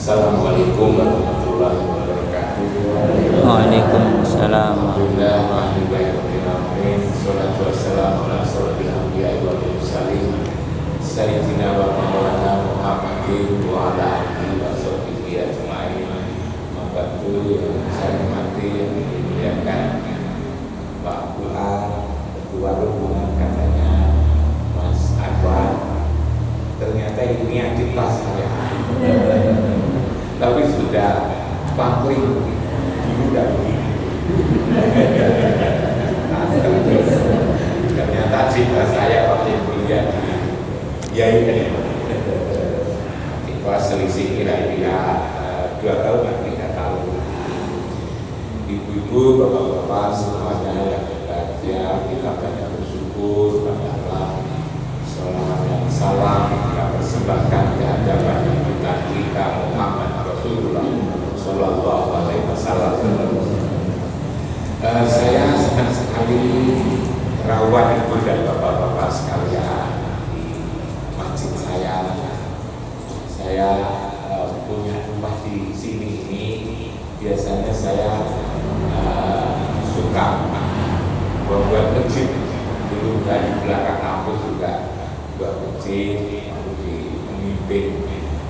Assalamualaikum warahmatullahi wabarakatuh. Waalaikumsalam. Alhamdulillahirobbilalamin. Sholatu wassalamu ala asyrofil anbiya'i wal mursalin sayyidina wa maulana Muhammadin wa ala alihi wa sahbihi ajma'in. Mabatu yang saya hormati, yang dimuliakan Pak Bulan, Ketua Rombongan katanya Mas Anwar. Ternyata ini adik pas saya. Tapi sudah pangling dulu dan begini. Ternyata cita saya waktu kuliah di IAIN kelas selisih kira-kira 2 tahun atau 3 tahun. Ibu-ibu, bapak-bapak semuanya yang berbahagia, kita banyak bersyukur pada Allah. Sholawat dan salam kita persembahkan ke hadapan kita Muhammad Rasulullah Sallallahu Alaihi Wasallam. Saya senang sekali rawat ibu dan bapak-bapak sekalian di masjid saya. Saya punya rumah di sini ini. Biasanya saya suka membuat masjid. Dulu dari belakang kampus juga buat masjid, lalu di pemimpin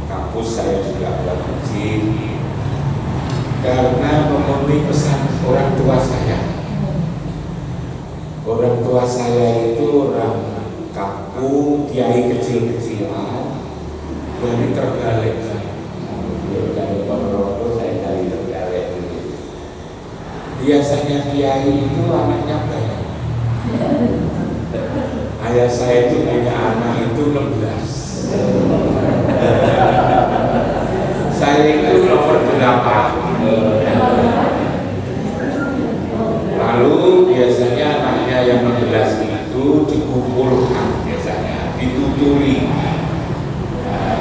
kampus saya juga buat masjid karena memenuhi pesan orang tua saya. Orang tua saya itu orang kampung, kiai kecil-kecilan dari Trenggalek. Dari Ponorogo saya dari Trenggalek. Biasanya kiai itu anaknya banyak. Ayah saya itu punya anak itu 16. Saya itu nomor 8. Lalu biasanya anaknya yang 16 itu dikumpulkan, biasanya dituturi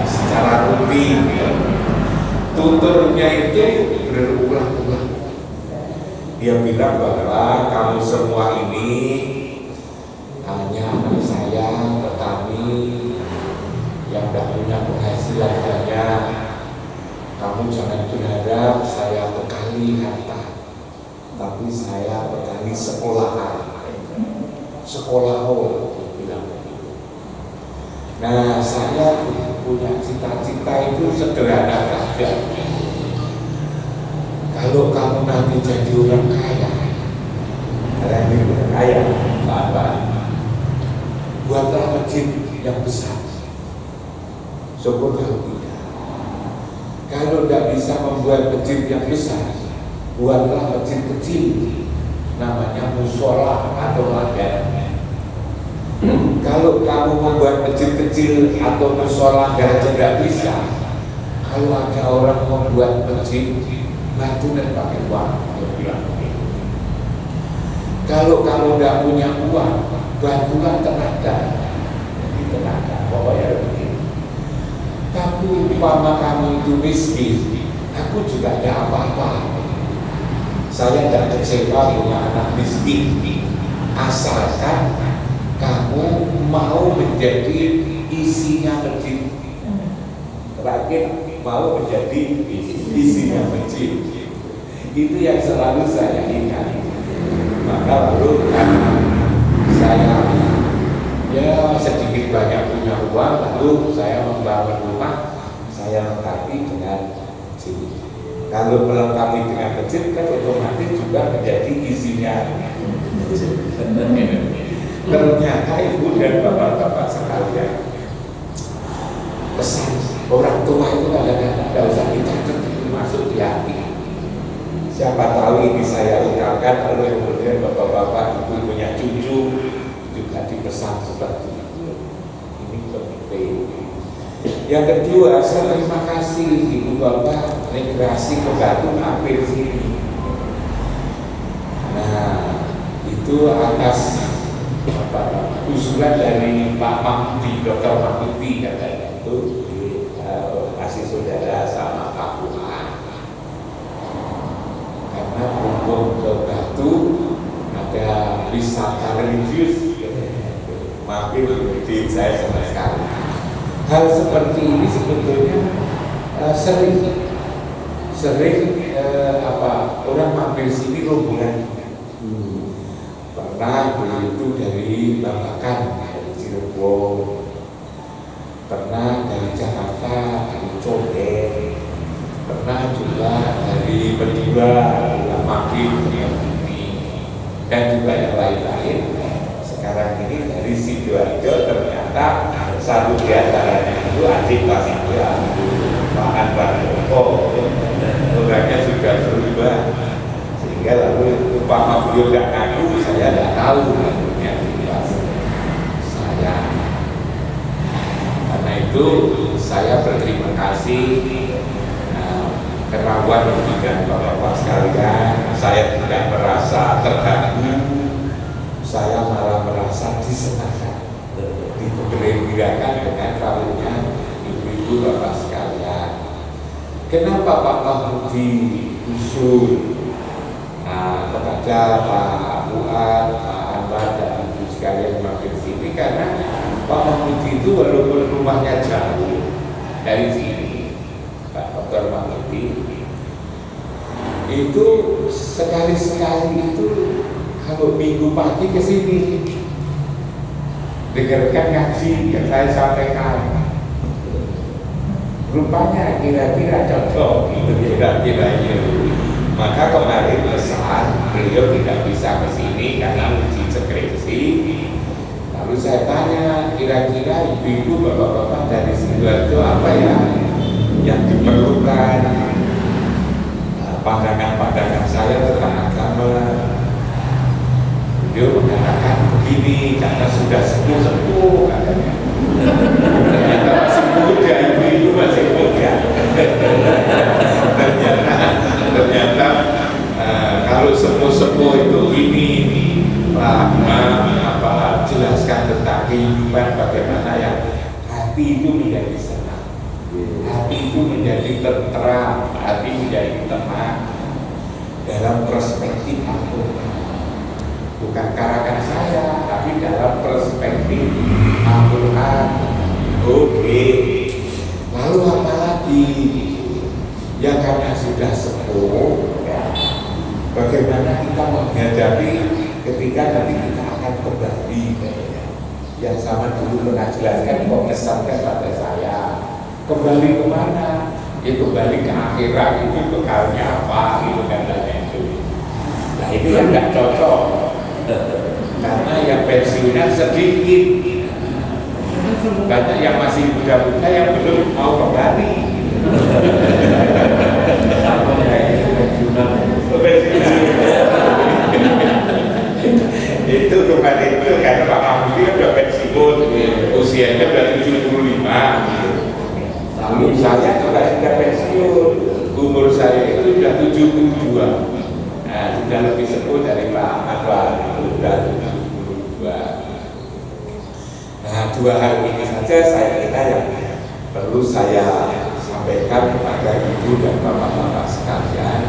secara rutin. Tuturnya itu berulang-ulang. Dia bilang bahwa kamu semua ini hanya anak saya, petani yang tidak punya penghasilan banyak. Kamu jangan berharap saya bekali harta, tapi saya bekali sekolahan. Sekolah bilang begitu. Nah, saya punya cita-cita itu sederhana saja. Kalau kamu nanti jadi orang kaya, sahabat, buatlah masjid yang besar. Syukur kalau tidak. Kalau tidak bisa membuat masjid yang besar, buatlah masjid kecil, namanya musola atau magan. Kalau kamu membuat masjid kecil atau musola tidak bisa, kalau ada orang membuat masjid, bantu dan pakai uang. Kalau kamu tidak punya uang, bantulah tenaga. Jadi tenaga, pokoknya begitu. Tapi umpama kamu itu miskin, aku juga tidak apa-apa. Saya tidak kecewa punya anak miskin, asalkan kamu mau menjadi isinya masjid. Terakhir mau menjadi isinya masjid. Itu yang selalu saya ingat. Maka lalu karena saya sedikit banyak punya uang, lalu saya membangun rumah, saya lengkapi dengan masjid. Kalau melengkapi dengan masjid kan otomatis juga menjadi isinya masjid. Ternyata ibu dan bapak-bapak sekalian, pesan orang tua itu kadang-kadang tidak usah dicatat, itu masuk di hati. Siapa tahu ini saya ucapkan, lalu kemudian bapak-bapak ibu punya cucu juga dipesan seperti itu. Ini penting. Yang kedua, saya terima kasih ibu bapak rekreasi ke Batu hampir sini. Nah, itu atas usulan dari Pak Mahmudi, Dr. Mahmudi katanya itu kasih saudara sama Pak Bulan. Karena berhubung ke Batu ada wisata religius, mampir di saya sama sekali. Hal seperti ini sebetulnya sering orang mampir sini rombongan. Pernah itu dari Babakan, dari Cirebon, pernah dari Jakarta, dari Condet, pernah juga dari Berdua, mampir ini, dan juga yang lain-lain. Sekarang ini dari Sidoarjo ternyata satu di antaranya itu adik Pak Sidoarjo, Pak Anwar Joko, orangnya sudah berubah, sehingga lalu umpama beliau tidak ngaku, saya tidak tahu ngakunya saya. Karena itu saya berterima kasih kerawan dan bapak-bapak sekalian. Saya tidak merasa terganggu, saya malah merasa disenangkan, digembirakan dengan rawuhnya ibu-ibu bapak sekalian. Kenapa Pak Mahmudi usul kepada Pak Fuad, Pak Anwar dan ibu sekalian mampir sini? Karena Pak Mahmudi itu walaupun rumahnya jauh dari sini, Pak Dr. Mahmudi itu sekali-sekali itu kalau minggu pagi ke sini dengarkan ngaji yang saya sampaikan. Rupanya kira-kira cocok, kira-kira itu. Maka kemarin pesan beliau tidak bisa ke sini karena uji skripsi. Lalu saya tanya, kira-kira ibu-ibu, bapak-bapak dari Sidoarjo apa ya yang diperlukan? Pandangan-pandangan saya tentang agama. Beliau mengatakan begini, karena sudah sepuh-sepuh katanya. Ternyata masih muda, ibu-ibu masih muda. Ternyata kalau sepuh-sepuh itu ini jelaskan tentang kehidupan, bagaimana yang hati itu menjadi senang, hati itu menjadi tentram, hati menjadi tenang dalam perspektif Al-Quran. Bukan karangan saya, tapi dalam perspektif Al-Quran. Oke. Lalu apa lagi? Ya karena sudah sepuh, ya, bagaimana kita menghadapi ketika nanti kita akan kembali? Yang sama dulu pernah jelaskan, kok pesankan pada saya, kembali kemana? Ya kembali ke akhirat, itu bekalnya apa? Itu katanya itu. Nah itu yang tidak cocok, karena yang pensiunan sedikit, banyak yang masih muda-muda yang belum mau kembali. Itu kemarin itu karena Pak Mahmudi sudah pensiun, usianya sudah 75. Lalu saya juga sudah pensiun, umur saya itu sudah 72. Nah, sudah lebih sepuh dari Pak Anwar, sudah 72. Nah, dua hal ini saja saya kira yang perlu saya sampaikan kepada ibu dan bapak-bapak sekalian.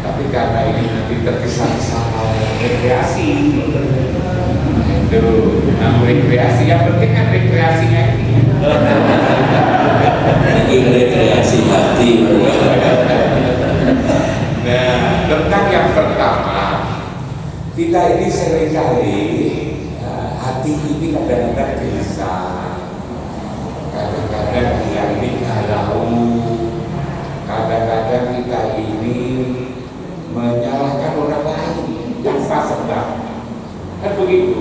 Tapi karena ini nanti terkesan sama rekreasi, itu rekreasi yang penting kan rekreasinya ini. Ini rekreasi hati. Nah, tentang yang pertama, kita ini seringkali hati ini kadang-kadang gelisah, kadang-kadang kita ini galau, kadang-kadang kita ini menyalahkan orang lain tanpa sebab. Kan begitu.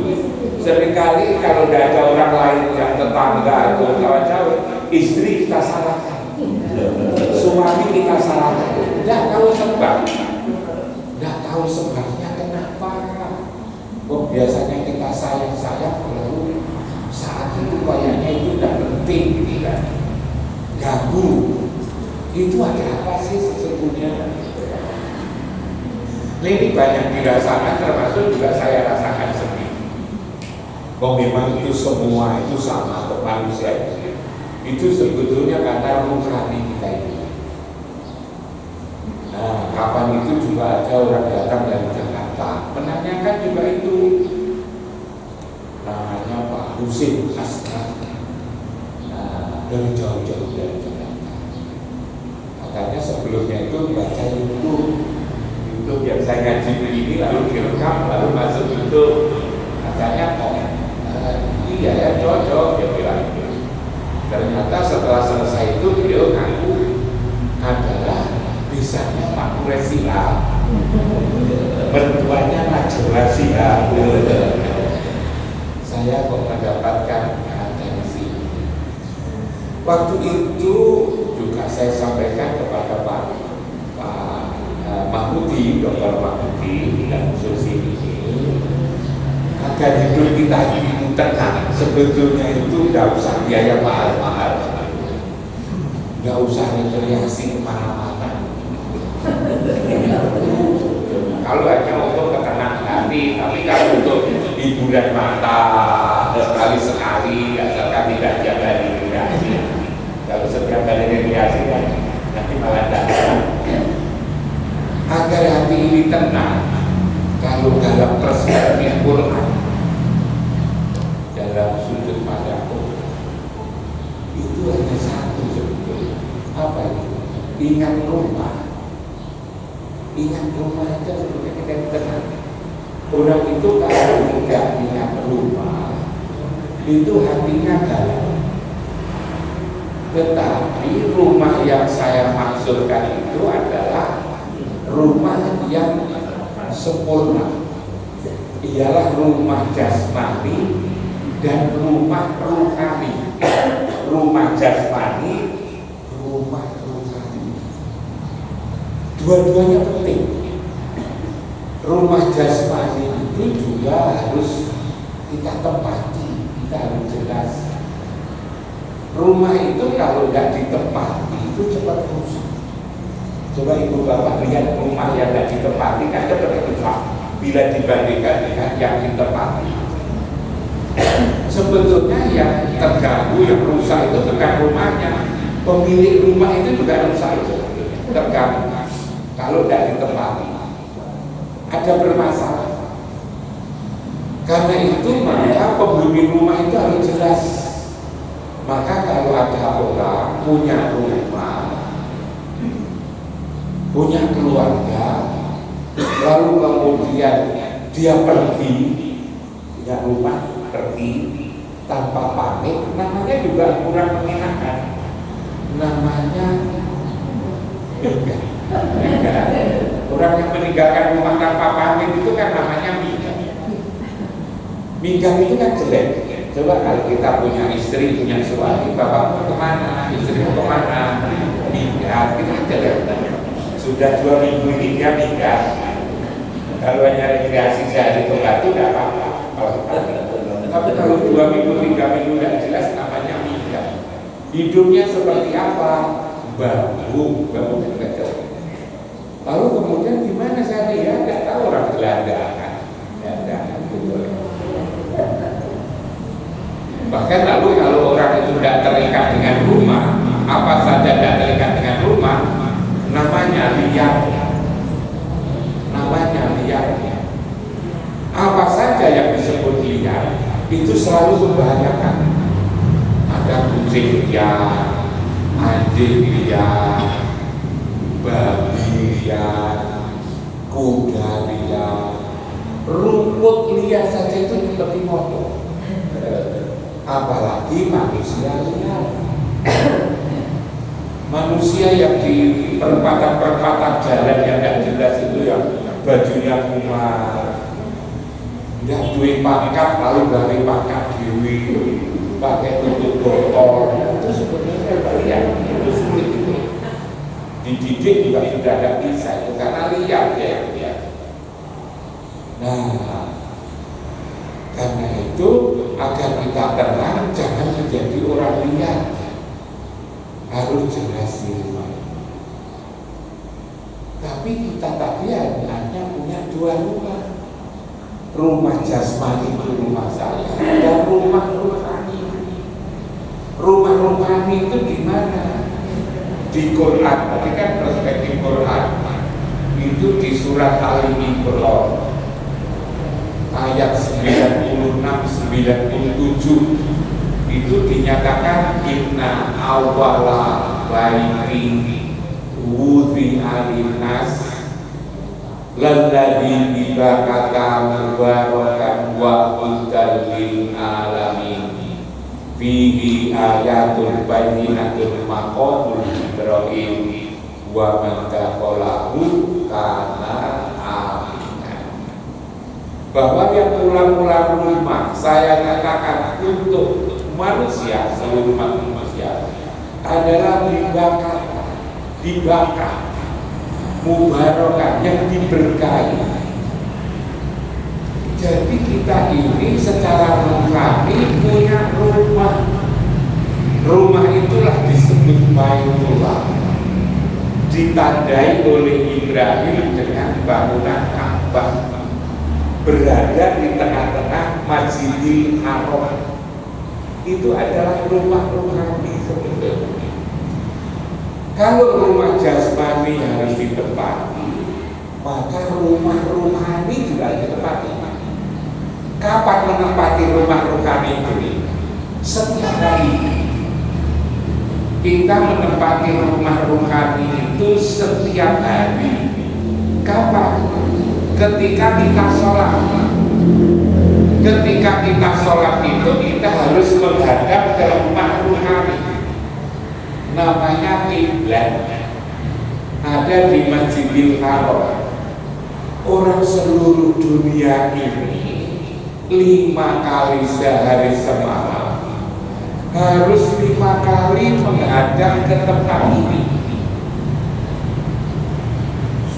Seringkali kalau tidak ada orang lain yang tetangga atau kawan-kawan, istri kita salahkan, suami kita salahkan, tidak tahu sebab, tidak tahu sebabnya kenapa. Oh biasanya kita sayang-sayang, lalu saat itu kayaknya itu tidak penting, gitu kan? Ganggu. Itu ada apa sih sesungguhnya? Ini banyak dirasakan, termasuk juga saya rasakan sendiri. Kok memang itu semua itu sama untuk manusia itu sebetulnya karena rohani kita ini. Nah, kapan itu juga ada orang datang dari Jakarta menanyakan juga itu, namanya Pak Husin Astra, nah, dari jauh-jauh dari Jakarta. Katanya sebelumnya itu baca YouTube yang saya ngaji begini lalu direkam lalu masuk YouTube. Katanya iya ya cocok dia bilang itu. Ternyata setelah selesai itu beliau ngaku adalah bisanya Pak Muresila, mertuanya Najwa Shihab. Saya kok mendapatkan atensi. Waktu itu juga saya sampaikan kepada Pak Mahmudi, Dr. Mahmudi dan Susi ini, agar hidup kita itu tenang. Sebetulnya itu tidak usah biaya mahal-mahal, tidak usah rekreasi kemana-mana. Kalau hanya untuk ketenangan hati, tapi kalau untuk hiburan mata sekali-sekali, asalkan tidak tiap hari rekreasi. Kalau setiap hari rekreasi kan nanti malah datang. Agar hati ini tenang, kalau dalam perspektif Quran, dalam sudut pandang itu hanya satu sebetulnya. Apa itu? Ingat rumah. Ingat rumah itu sebetulnya kita tenang. Orang itu kalau tidak ingat rumah, itu hatinya galau. Tetapi rumah yang saya maksudkan itu adalah rumah yang sempurna, ialah rumah jasmani dan rumah rohani. Rumah jasmani, rumah rohani, dua-duanya penting. Rumah jasmani itu juga harus kita tempati, kita harus jelas. Rumah itu kalau tidak ditempati itu cepat rusak. Coba ibu bapak lihat rumah yang tidak ditempati kan cepat rusak bila dibandingkan dengan yang ditempati. Sebetulnya yang terganggu, yang rusak itu bukan rumahnya, pemilik rumah itu juga rusak itu terganggu kalau tidak ditempati, ada bermasalah. Karena itu maka pemilik rumah itu harus jelas. Maka kalau ada orang punya rumah, punya keluarga, lalu kemudian dia pergi, punya rumah pergi tanpa pamit, namanya juga kurang menyenangkan. Namanya enggak. Orang yang meninggalkan rumah tanpa pamit itu kan namanya minggat. Minggat itu kan jelek. Coba kalau kita punya istri, punya suami, bapak mau kemana, istri mau kemana, minggat, itu kan jelek. Sudah 2 minggu ini dia minggat. Kalau hanya rekreasi sehari itu tidak apa-apa. Tapi kalau 2 minggu, 3 minggu tidak jelas, namanya minggat. Hidupnya seperti apa? Babu juga jelas. Lalu kemudian gimana saya lihat? Tidak tahu orang gelandangan. Betul. Bahkan lalu kalau orang itu tidak terikat dengan rumah, apa saja tidak terikat dengan rumah, namanya liar. Namanya liar. Apa saja yang disebut liar itu selalu membahayakan. Ada kucing liar, anjing liar, babi liar, kuda liar, rumput liar saja itu lebih motor. Apalagi manusia liar. Manusia yang di perempatan-perempatan jalan yang tidak jelas itu, yang bajunya kumar, tidak duit pangkat, lalu dari pangkat dewi, pakai tutup botol, itu sebenarnya liar. Itu sulit itu. Dididik juga sudah tidak bisa itu karena liar ya. Nah, karena itu agar kita tenang, jangan menjadi orang liar. Harus jelas di rumah. Tapi kita tadi hanya punya 2 rumah. Rumah jasmani itu rumah saya, dan rumah rohani. Rumah rohani itu di mana? Di Quran, tadi kan perspektif Quran. Itu di surat Al-Imran ayat 96-97 itu dinyatakan inna awwala baiti wudhi alinas lalladzi bibakata mubarakan wa hudal lil alamin fihi ayatun bayyinatun maqamul Ibrahim wa man taqalahu kana aminan. Bahwa yang mula-mula rumah saya katakan untuk manusia, seluruh manusia adalah dibakar mubarakah, yang diberkahi. Jadi kita ini secara rohani punya rumah. Rumah itulah disebut Baitullah, ditandai oleh Ibrahim dengan bangunan Ka'bah, berada di tengah-tengah Masjidil Haram. Itu adalah rumah rohani sebetulnya. Kalau rumah jasmani harus ditempati, maka rumah rohani juga harus ditempati. Kapan menempati rumah rohani ini? Setiap hari. Kita menempati rumah rohani itu setiap hari. Kapan? Ketika kita sholat. Ketika kita sholat itu kita harus menghadap ke rumah rohani. Namanya kiblat, ada di Masjidil Haram. Orang seluruh dunia ini 5 kali sehari semalam harus 5 kali menghadap ke tempat ini.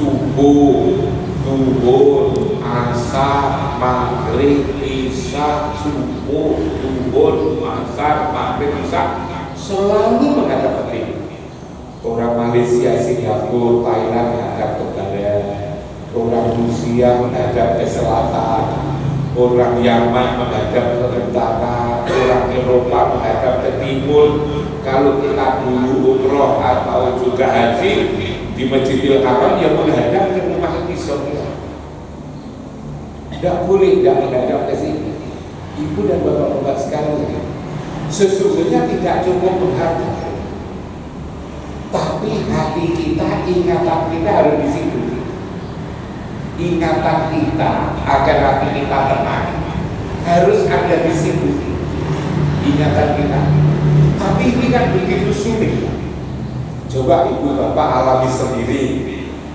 Subuh, zuhur, asar, maghrib, isya, subuh, zuhur, asar, maghrib, isya, selalu menghadap ke timur. Orang Malaysia, Singapura, Thailand menghadap ke barat, orang Rusia menghadap ke selatan, orang Yaman menghadap ke utara, orang Eropa menghadap ke timur. Kalau kita dulu umroh atau juga haji di Masjidil Haram, yang menghadap ke rumah Israel. Tidak boleh tidak menghadap ke sini. Ibu dan bapak-bapak sekalian, sesungguhnya tidak cukup menghadap, tapi hati kita, ingatan kita harus di situ. Ingatan kita agar hati kita tenang harus ada di situ. Ingatan kita. Tapi ini kan begitu sulit. Coba ibu bapak alami sendiri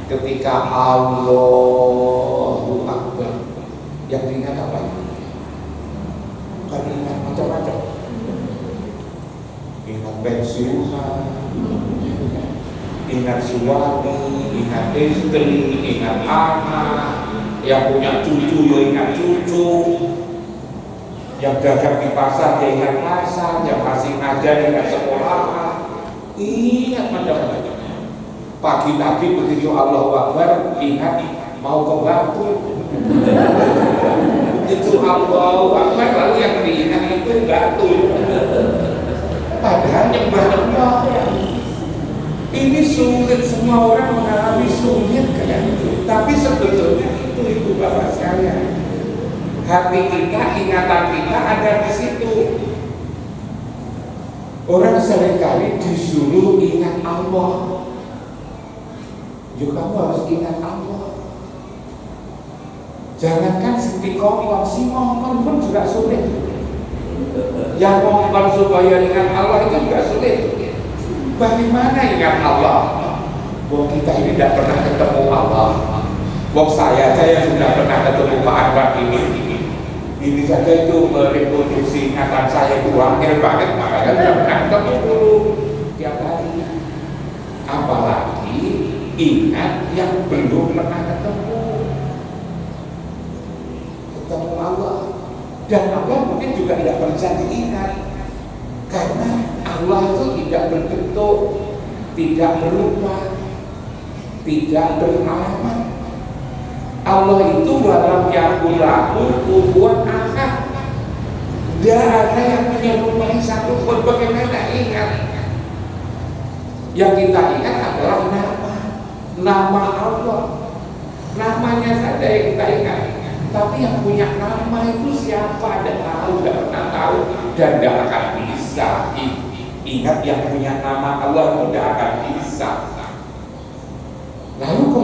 ketika Allahu Akbar, yang diingat apa itu? Bukan ingat macam-macam. Ingat pensiunan, ingat suami, ingat istri, ingat anak, yang punya cucu ya ingat cucu, yang dagang di pasar ya ingat pasar, yang masih ngajar ingat sekolah, ingat macam-macam. Pagi-pagi begitu Allahu Akbar, ingat mau ke batu. Itu Allahu Akbar, lalu yang diingat itu batu. Padahal nyembah Allah. Ini sulit, semua orang mengalami sulit kayak itu. Tapi sebetulnya itu ibu bapak sekalian, hati kita, ingatan kita ada di situ. Orang seringkali disuruh ingat Allah. Yuk kamu harus ingat Allah. Jangankan si ngomong pun juga sulit. Yang ngomong supaya ingat Allah itu juga sulit. Bagaimana ingat Allah? Wong kita ini tidak pernah ketemu Allah. Wong saya yang sudah pernah ketemu Pak Anwar ini saja itu mereproduksi ingatan saya itu wangil banget. Makanya sudah pernah ketemu dulu tiap hari. Apalagi ingat yang belum pernah ketemu Allah. Dan Allah mungkin juga tidak percaya diingat, karena Allah itu tidak berbentuk, tidak berupa, tidak beralamat. Allah itu walam yakulahu kufuwan ahad. Tidak ada yang menyerupai satu pun. Bagaimana ingat? Yang kita ingat adalah nama Allah. Namanya saja yang kita ingat. Tapi yang punya nama itu siapa? Tidak tahu, tidak pernah tahu, dan tidak akan bisa ingat yang punya nama Allah itu tidak akan bisa.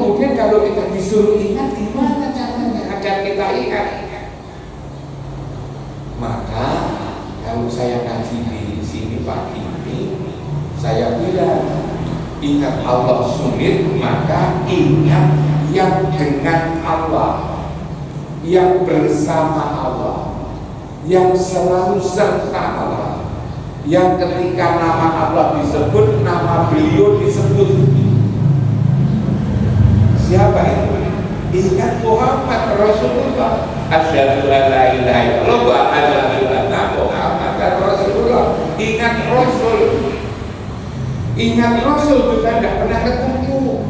kemudian kalau kita disuruh ingat, gimana caranya agar kita ingat? Maka kalau saya ngaji di sini pagi ini, saya bilang ingat Allah sulit, maka ingat yang dengan Allah, yang bersama Allah, yang selalu serta Allah, yang ketika nama Allah disebut, nama beliau disebut. Siapa itu? Ingat Muhammad Rasulullah. Asyhadu an la ilaha illallah wa asyhadu anna Muhammadar Rasulullah. Ingat Rasul. Ingat Rasul juga tidak pernah ketemu.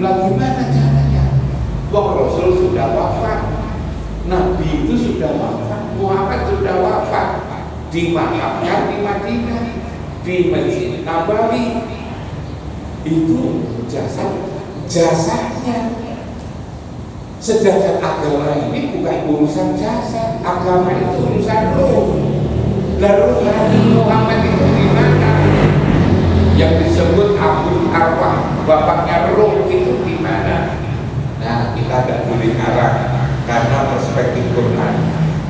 Lah gimana caranya? Wong Rasul sudah wafat, Nabi itu sudah wafat, Muhammad sudah wafat, dimakamkan di Madinah, di Masjid Nabawi. Itu jasanya. Sedangkan agama ini bukan urusan jasad, agama itu urusan roh. Lalu Nabi Muhammad itu di mana? Yang disebut Abdul Arwah, bapaknya roh itu di mana? Nah, kita tidak boleh ngarang karena perspektif Quran.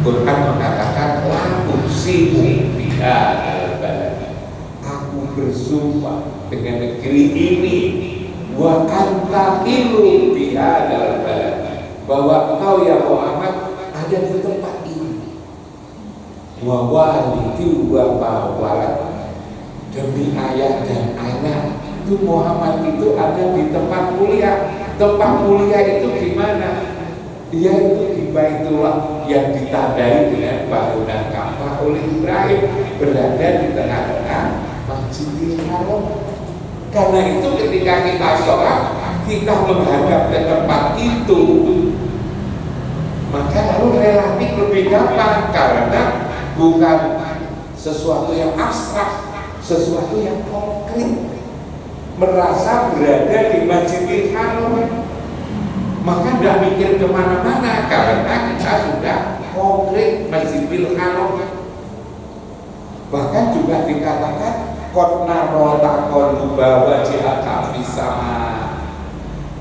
Quran mengatakan la uqsimu bihadzal balad. Aku bersumpah dengan negeri ini, wa anta hillu bihadzal balad, bahwa engkau ya Muhammad ada di tempat ini. Wa walidi wa walad, demi ayah dan anak itu Muhammad itu ada di tempat mulia. Tempat mulia itu di mana? Dia itu di Baitullah yang ditandai dengan bangunan Ka'bah oleh Ibrahim, berada di tengah-tengah Masjidil Haram. Karena itu ketika kita sholat, kita menghadap ke tempat itu, maka lalu relatif lebih gampang karena bukan sesuatu yang abstrak, sesuatu yang konkret. Merasa berada di Masjidil Haram, maka tidak mikir kemana-mana karena kita sudah konkret Masjidil Haram. Bahkan juga dikatakan qad narota qaluba wajhaka fis sama.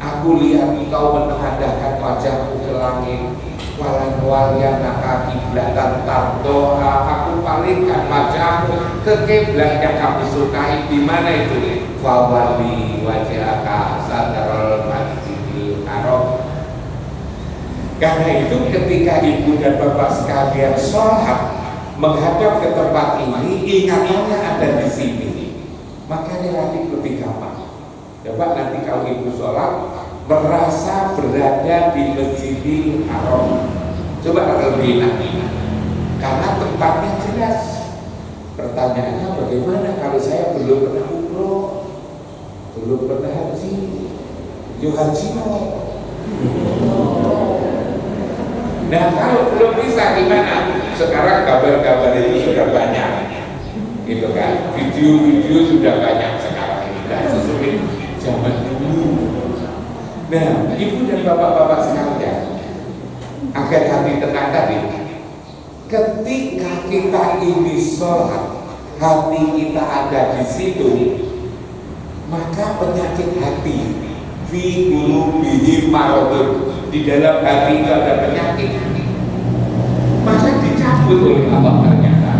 Aku lihat engkau menghadapkan wajahmu ke langit, walan waliyana kiblatan tardoha. Aku palingkan wajahmu ke kiblat yang kamu sukai. Di mana itu? Fawali wajhaka sadarul Masjidil Haram. Karena itu ketika ibu dan bapak sekalian sholat menghadap ke tempat ini, ingatannya ada di sini, maka relatif lebih gampang. Coba nanti kalau ibu sholat merasa berada di Masjidil Haram, coba lebih enak, karena tempatnya jelas. Pertanyaannya bagaimana kalau saya belum pernah umroh, belum pernah haji? Yo haji mau. Nah kalau belum bisa gimana? Sekarang kabar-kabar itu sudah banyak, gitu kan? Video-video sudah banyak sekarang ini, tidak sesuai zaman dulu. Nah, ibu dan bapak-bapak sekalian, agar hati tenang tadi, ketika kita ini sholat, hati kita ada di situ, maka penyakit hati, fi qulubihim maradun, di dalam hati itu ada penyakit, maka dicabut oleh Allah ternyata.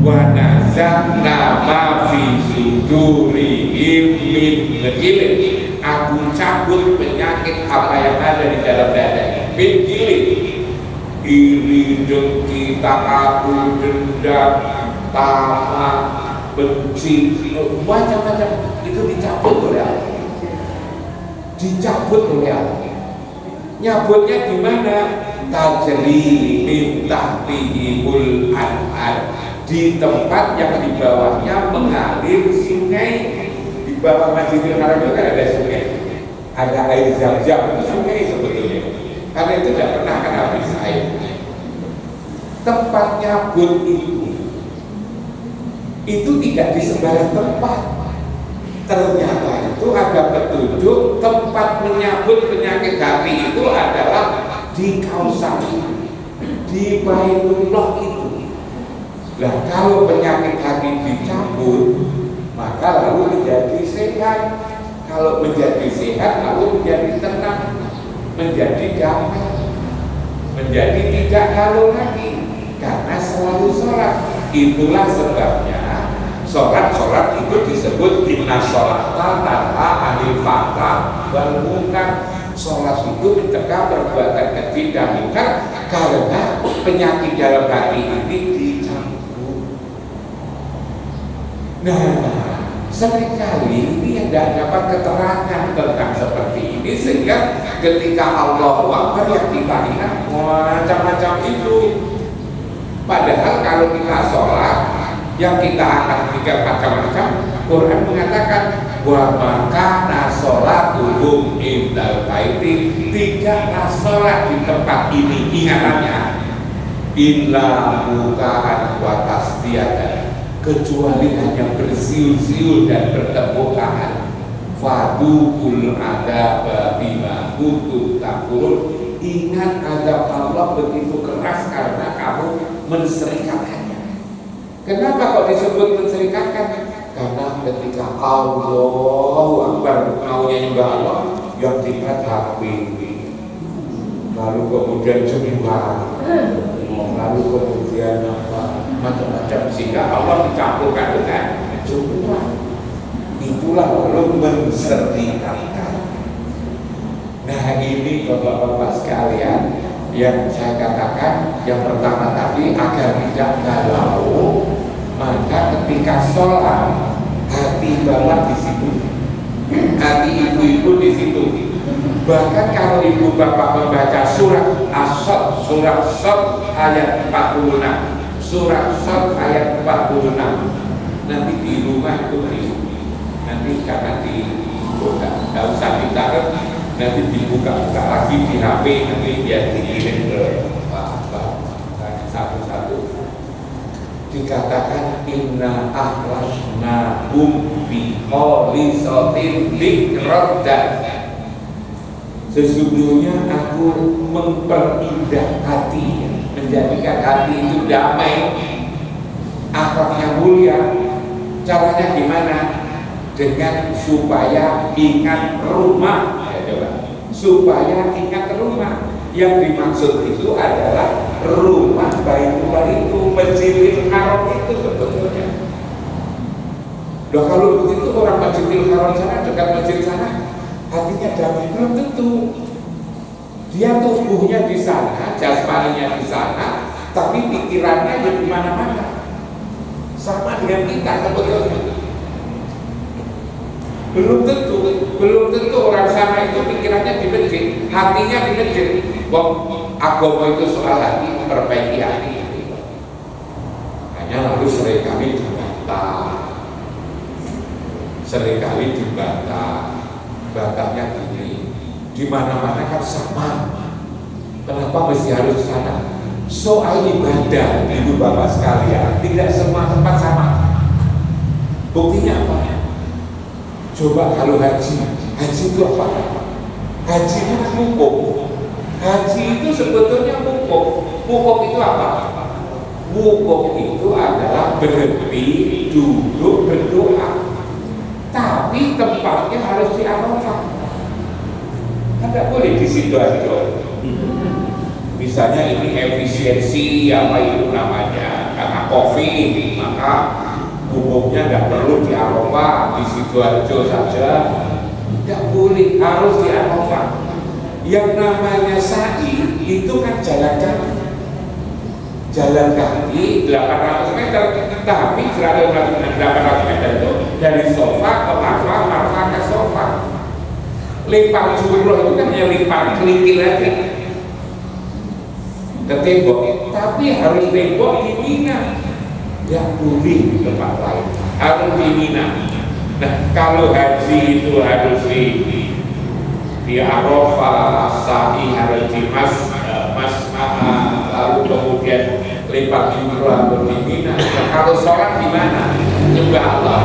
Wa nazana ma fi sudurihim min ghillin, aku cabut penyakit apa yang ada di dalam dada. Min ghillin, iri, dengki, takabur, dendam, tamak, benci, macam-macam itu dicabut oleh Allah. Dicabut oleh Allah. Nyabutnya di mana? Tajri min tahtihimul anhar, di tempat yang di bawahnya mengalir sungai. Di bawah Masjidil Haram itu kan ada sungai, ada air zam-zam, sungai sebetulnya. Karena itu tidak pernah akan habis air. Tempat nyabut itu tidak di sembarang tempat. Ternyata itu ada petunjuk tempat menyabut penyakit hati itu adalah di Kausar, di Baitullah itu. Nah kalau penyakit hati dicabut, maka lalu menjadi sehat. Kalau menjadi sehat lalu menjadi tenang, menjadi damai, menjadi tidak galau lagi karena selalu sholat. Itulah sebabnya sholat itu disebut inna sholata tanha anil fahsya'i wal munkar. Sholat itu mencegah perbuatan keji dan munkar karena penyakit dalam hati ini dicampur. Nah, seringkali ini yang tidak dapat keterangan tentang seperti ini, sehingga ketika Allahu Akbar yang kita ingat macam-macam itu. Padahal kalau kita sholat yang kita akan tiga macam-macam, Quran mengatakan wa maka sholatuhum indal baiti, tidaklah sholat di tempat ini ingatannya illa bukaan wa tasdiatan, kecuali hanya bersiul-siul dan bertepuk tangan. Fadukul adab bima kuntum takfurun, ingat azab Allah begitu keras karena kamu menserikatkannya. Kenapa kok disebut menserikatkan? Karena ketika Allahu Akbar maunya nyembah Allah, yang dilihat HP, lalu kemudian semua, lalu kemudian macam-macam, sehingga Allah dicampurkan dengan semua. Itulah lalu menserikatkan. Nah, ini bapak-bapak sekalian yang saya katakan, yang pertama tadi agar tidak galau, maka ketika sholat hati bapak di situ, hati ibu-ibu di situ. Bahkan kalau ibu bapak membaca surat As-Sadd, surat Sadd ayat 46, surat Sadd ayat 46, nanti di rumah itu nanti karena dibuka, nggak usah ditaruh, nanti dibuka-buka lagi di HP, nanti biar dikirim ke Pak satu-satu. Dikatakan inna ahlasna bi kholisatin liqraddan, sesungguhnya aku memperindah hati, menjadikan hati itu damai, akhlaknya mulia. Caranya gimana? Dengan supaya ingat rumah, ya coba, supaya ingat rumah. Yang dimaksud itu adalah rumah Baitullah itu, Masjidil Haram itu sebetulnya. Loh, kalau begitu orang Masjidil Haram sana, dekat masjid sana, hatinya damai? Belum tentu. Dia tubuhnya di sana, jasmaninya di sana, tapi pikirannya ya di mana-mana. Sama dengan kita sebetulnya. Belum tentu orang sana itu pikirannya di masjid, hatinya di masjid. Agama itu soal hati, memperbaiki hati itu. Hanya lalu seringkali dibantah, bantahnya gini, di mana-mana kan sama. Kenapa mesti harus ke sana? Soal ibadah, ibu bapak sekalian, tidak semua tempat sama. Buktinya apa? Coba kalau haji itu apa? Haji itu wukuf. Haji itu sebetulnya wukuf. Wukuf itu apa? Wukuf itu adalah berhenti, duduk, berdoa. Tapi tempatnya harus di Arafah. Tidak boleh di situ aja. Misalnya ini efisiensi apa itu namanya, karena COVID, maka wukufnya tidak perlu di Arafah, di Sidoarjo saja. Tidak boleh, harus di Arafah. Yang namanya sa'i itu kan jalan kaki 800 meter, tapi 800 meter itu dari sofa ke Arafah ke sofa. Lempar jumroh itu kan hanya lempar kerikil aja ke tembok, tapi harus tembok di Mina. Tidak boleh di tempat lain, harus di Mina. Nah, kalau haji itu harus di Arafah, sa'i harus di Mas'ah, lalu kemudian lempar jumroh atau di Mina. Nah, kalau sholat di mana? Nyembah Allah.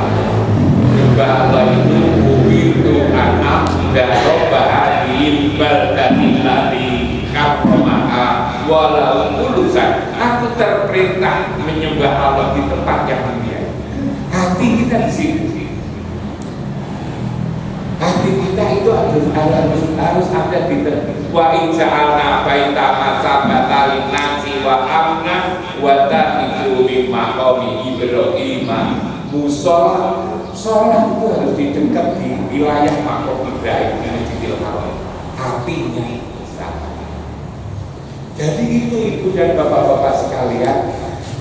Nyembah Allah itu umirtu an abda robba hadil baldatil ladzi karramaha walau ulusan. Aku terperintah menyembah Allah di tempat yang mulia. Hati kita di sini. Hati harus ada di wa inja'alna baita masabata linnasi wa amna wa ta'idu min maqami Ibrahim musola. Sholat itu harus didekat di wilayah maqam Ibrahim di Masjidil Haram, hatinya sama. Jadi itu ibu dan bapak-bapak sekalian,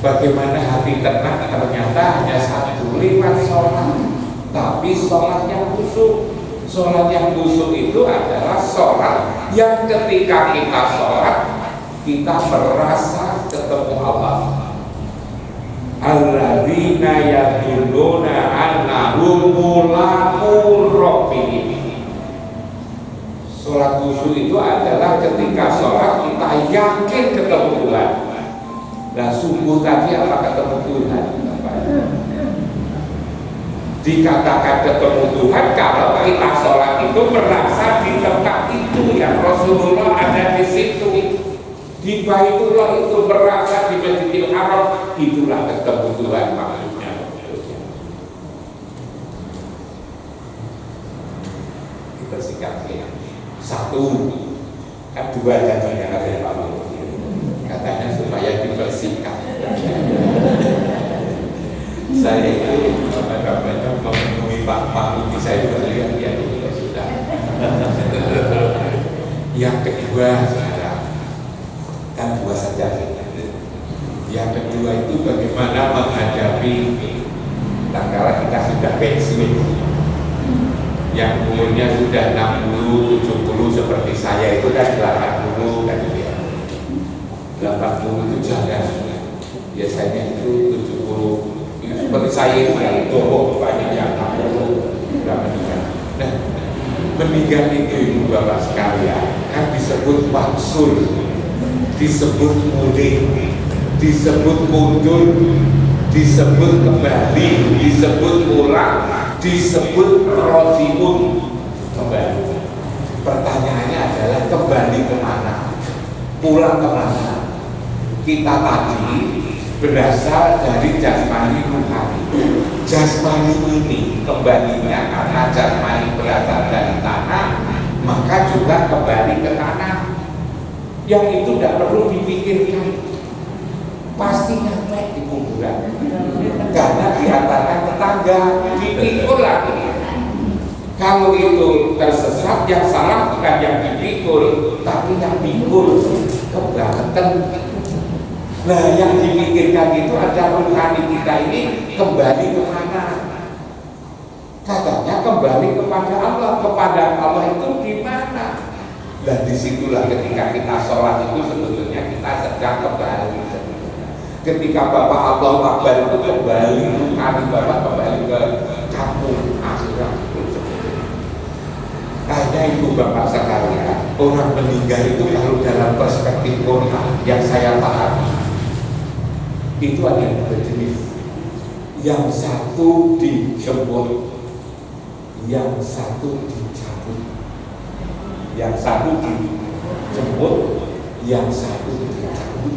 bagaimana hati tenang ternyata hanya satu, lewat sholat. Tapi sholat yang khusyuk. Sholat yang khusyuk itu adalah sholat yang ketika kita sholat kita merasa ketemu Allah. Alladzina yadulluna annahum mulaqu rabbihim. Sholat khusyuk itu adalah ketika sholat kita yakin ketemu Tuhan. Nah subuh tadi apa ketemu Tuhan? Dikatakan ketemu Tuhan kalau kita sholat itu merasa di tempat itu yang Rasulullah ada di situ. Di Baitullah itu merasa di Masjidil Haram, itulah ketemu Tuhan maksudnya. Kita sikapi satu, kan dua janjinya ada Pak Mufti, katanya supaya dibersihkan. Saya itu namanya memenuhi Pak Mufti, saya juga lihat dia juga sudah. Yang kedua kan dua saja. Yang kedua itu bagaimana menghadapi tatkala kita sudah pensiun, yang umurnya sudah 60, 70 seperti saya itu kan 80 kan ya. 80 itu jangan, biasanya itu 70 ya, seperti saya itu yang tua banyak yang 60 sudah meninggal. Nah, meninggal itu ibu bapak sekalian kan disebut maksul, disebut mudik, disebut mundur, disebut kembali, disebut pulang, disebut rojiun, kembali. Pertanyaannya adalah kembali kemana? Pulang kemana? Kita tadi berasal dari jasmani rohani. Jasmani ini kembalinya karena jasmani berasal dari tanah, maka juga kembali ke tanah. Yang itu tidak perlu dipikirkan, pasti nyampe di kuburan karena diantarkan tetangga, dipikul lagi. Kalau itu tersesat, yang salah bukan yang dipikul tapi yang pikul kebangetan. Nah yang dipikirkan itu ada rohani kita ini kembali kemana? Katanya kembali kepada Allah. Kepada Allah itu di mana? Dan disitulah ketika kita sholat itu sebetulnya kita sedang kembali. Ketika Bapak Allah Akbar itu kembali, kami Bapak kembali ke kampung akhirat. Hanya ibu bapak sekalian, orang meninggal itu kalau dalam perspektif Quran yang saya pahami itu ada dua jenis. Yang satu dijemput, yang satu dicabut. Yang satu dijemput, yang satu dicabut.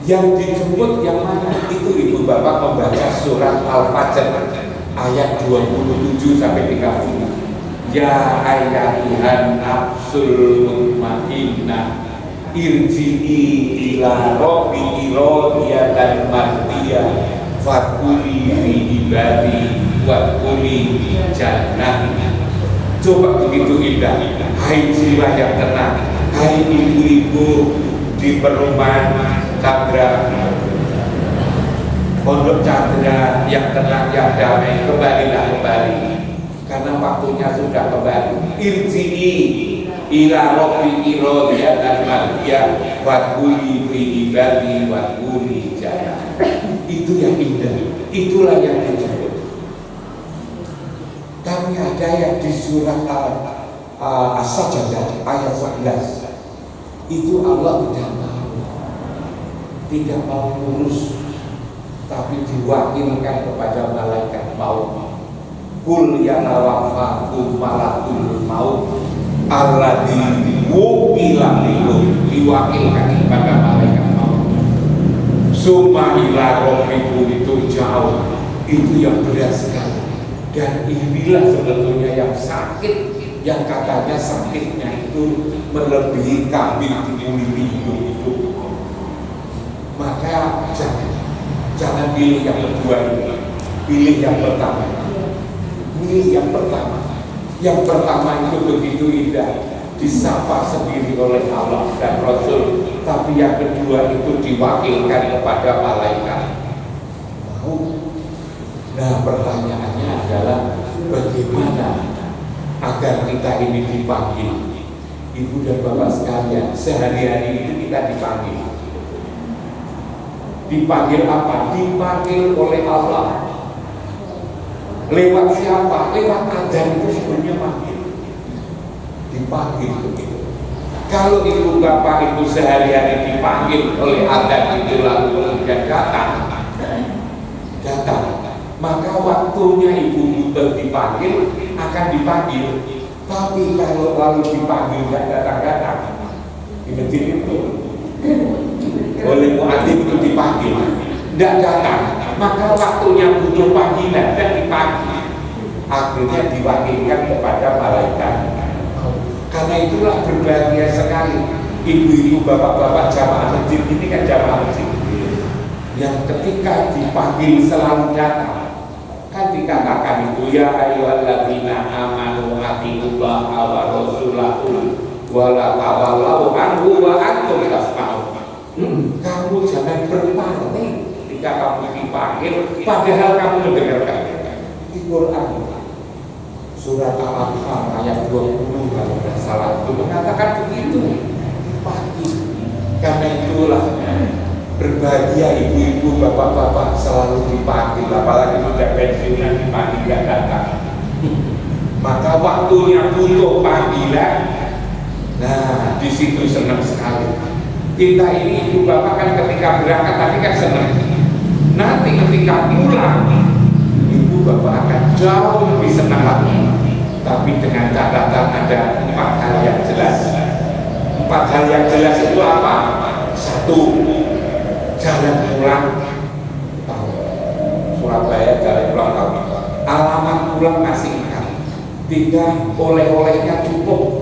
Yang dijemput yang mana? Itu ibu bapak membaca surat Al-Fajr ayat 27 sampai 30. Ya ayyatuhan nafsul mutmainnah irji'i ila rabbiki radiyatan mardiyah fadkhuli fi ibadi wadkhuli jannati. Coba begitu indah, hai jiwa yang tenang, hai ibu-ibu di perumahan Chandra, Pondok Chandra yang tenang, yang damai, kembalilah kembali karena waktunya sudah kembali. Irji'i ila rabbiki radiyatan mardiyah fadkhuli fi ibadi wadkhuli jannati. Itu yang indah, itulah yang disebut. Tapi ada yang di surat As-Sajdah ayat 11 itu Allah tidak mau ngurus, tapi diwakilkan kepada malaikat maut. Kul yatawafakum malakul maut alladzi wukila bikum, diwakilkan kepada malaikat maut. Summa ila rabbikum itu jauh, itu yang berat sekali. Dan inilah sebetulnya yang sakit yang katanya sakitnya itu melebihi kambing dikuliti hidup-hidup. Maka jangan pilih yang kedua ini, pilih yang pertama. Pilih yang pertama. Yang pertama itu begitu indah, disapa sendiri oleh Allah dan Rasul, tapi yang kedua itu diwakilkan kepada malaikat. Nah, pertanyaannya adalah bagaimana agar kita ini dipanggil? Ibu dan bapak sekalian, sehari-hari itu kita dipanggil. Dipanggil apa? Dipanggil oleh Allah. Lewat siapa? Lewat azan itu sebenarnya panggil. Dipanggil begitu. Kalau ibu bapak itu sehari-hari dipanggil oleh azan itu lalu kemudian datang, maka waktunya ibu dipanggil akan dipanggil. Tapi kalau lalu dipanggil dan datang-datang, ini itu oleh muadzin itu dipanggil, tidak datang, maka waktunya butuh panggilan dan dipanggil, akhirnya diwakilkan kepada malaikat. Karena itulah berbahagia sekali ibu-ibu, bapak-bapak jamaah masjid ini kan jamaah masjid yang ketika dipanggil selalu datang. Kan dikatakan itu ya ayyuhalladzina amanu atiullaha wa rasulahu wa la tawallau anhu wa antum tasma'un. Kamu jangan berpaling ketika kamu dipanggil padahal kamu mendengarkan. Di Quran surat Al-Anfal ayat 20 kalau tidak salah itu mengatakan begitu, dipanggil. Karena itulah berbahagia ibu-ibu, bapak-bapak selalu dipanggil, apalagi sudah pensiunan dipanggil gak datang. Maka waktunya butuh panggilan. Nah, di situ senang sekali. Kita ini ibu bapak kan ketika berangkat tadi kan senang. Nanti ketika pulang, ibu bapak akan jauh lebih senang lagi. Tapi dengan catatan ada 4 hal yang jelas. 4 hal yang jelas itu apa? 1, jalan pulang tahu. Surabaya jalan pulang tahu. Alamat pulang masih ingat. 3, oleh-olehnya cukup.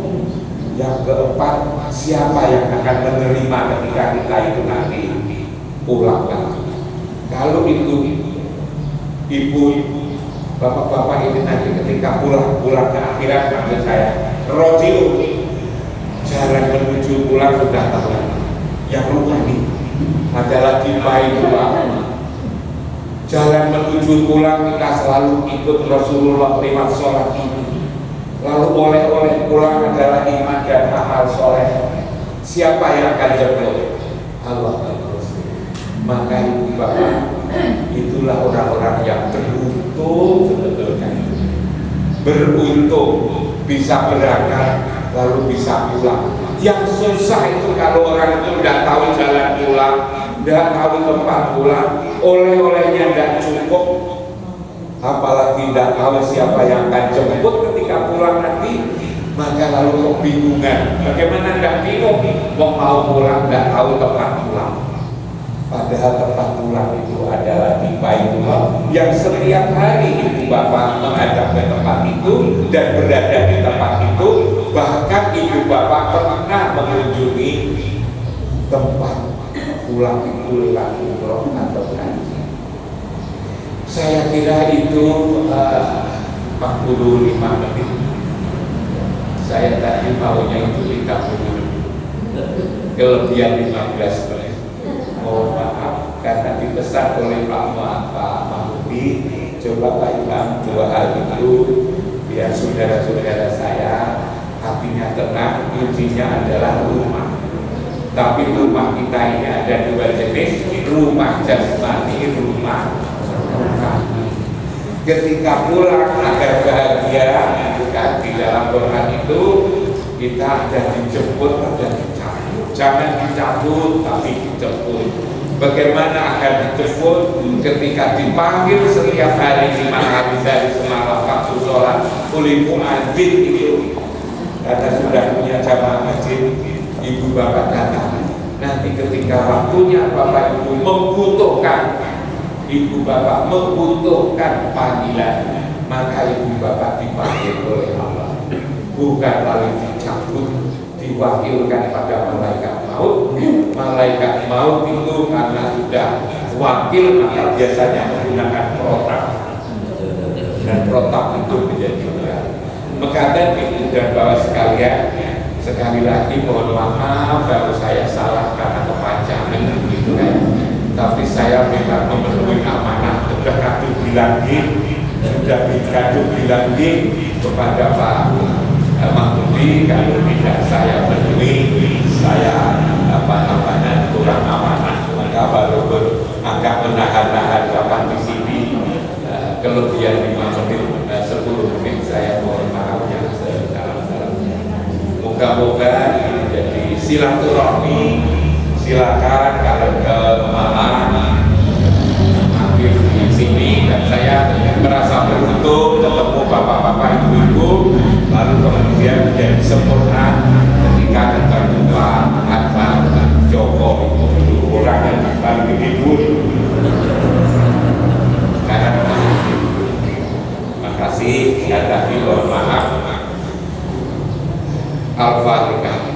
Yang keempat, siapa yang akan menerima ketika kita itu nanti pulang lagi. Kalau itu ibu, bapak-bapak ini nanti ketika pulang ke akhirat, maksud saya rojiu, jalan menuju pulang sudah tahu. Yang ruhani adalah tipai doa. Jalan menuju pulang kita selalu ikut Rasulullah lewat sholat ini. Lalu oleh-oleh pulang adalah iman dan amal soleh. Siapa yang akan jemput? Allah dan Rasul. Maka ibu bapak, itulah orang-orang yang beruntung sebetulnya. Beruntung bisa berangkat lalu bisa pulang. Yang susah itu kalau orang itu tidak tahu jalan pulang, tidak tahu tempat pulang, oleh-olehnya tidak cukup, apalagi tidak tahu siapa yang akan jemput ketika pulang nanti, maka lalu kebingungan. Bagaimana tidak bingung? Mau pulang tidak tahu tempat pulang. Padahal tempat pulang itu adalah di Baitullah yang setiap hari ibu bapak menghadap ke tempat itu dan berada di tempat itu. Bahkan ibu bapak pernah mengunjungi tempat pulang itu lewat umroh atau haji. Saya kira itu 45 menit. Saya tadi maunya itu 30 menit, kelebihan 15 menit. Mohon maaf karena dipesan oleh Pak Mahmudi, coba Pak Imam 2 hal itu biar saudara-saudara saya hatinya tenang. Kuncinya adalah rumah. Tapi rumah kita ini ada 2 jenis, rumah jasmani, rumah rohani. Ketika pulang agar bahagia, bukan di dalam Quran itu kita ada dijemput, ada dicabut. Jangan dicabut, tapi dijemput. Bagaimana akan dijemput? Ketika dipanggil setiap hari 5 kali dari semalam waktu sholat oleh muadzin itu, karena sudah punya jamaah masjid, ibu bapak datang. Nanti ketika waktunya bapak ibu membutuhkan, ibu bapak membutuhkan panggilan, maka ibu bapak dipanggil oleh Allah. Bukan bukan lalu dicabut, diwakilkan pada malaikat maut. Malaikat maut itu karena sudah wakil maka biasanya menggunakan protap, dan protap itu menjadi berat. Maka ibu dan bapak sekalian, sekali lagi mohon maaf kalau saya salah karena kepanjangan gitu kan. Tapi saya memang memenuhi amanah sudah kadung bilang kepada Pak Mahmudi, kalau tidak saya penuhi, saya kurang amanah. Maka walaupun agak menahan-nahan kapan di sini, kelebihan 5 menit, 10 menit, saya mohon maaf yang sedalam-dalamnya. Moga-moga ini jadi silaturahmi. Silakan kalau ke Malang hadir di sini, dan saya merasa beruntung ketemu bapak-bapak, ibu-ibu, lalu kemudian menjadi sempurna ketika ketemu Pak Akbar Joko, itu orang yang paling hibur. Terima kasih, sekali lagi mohon maaf. Al-Fatihah.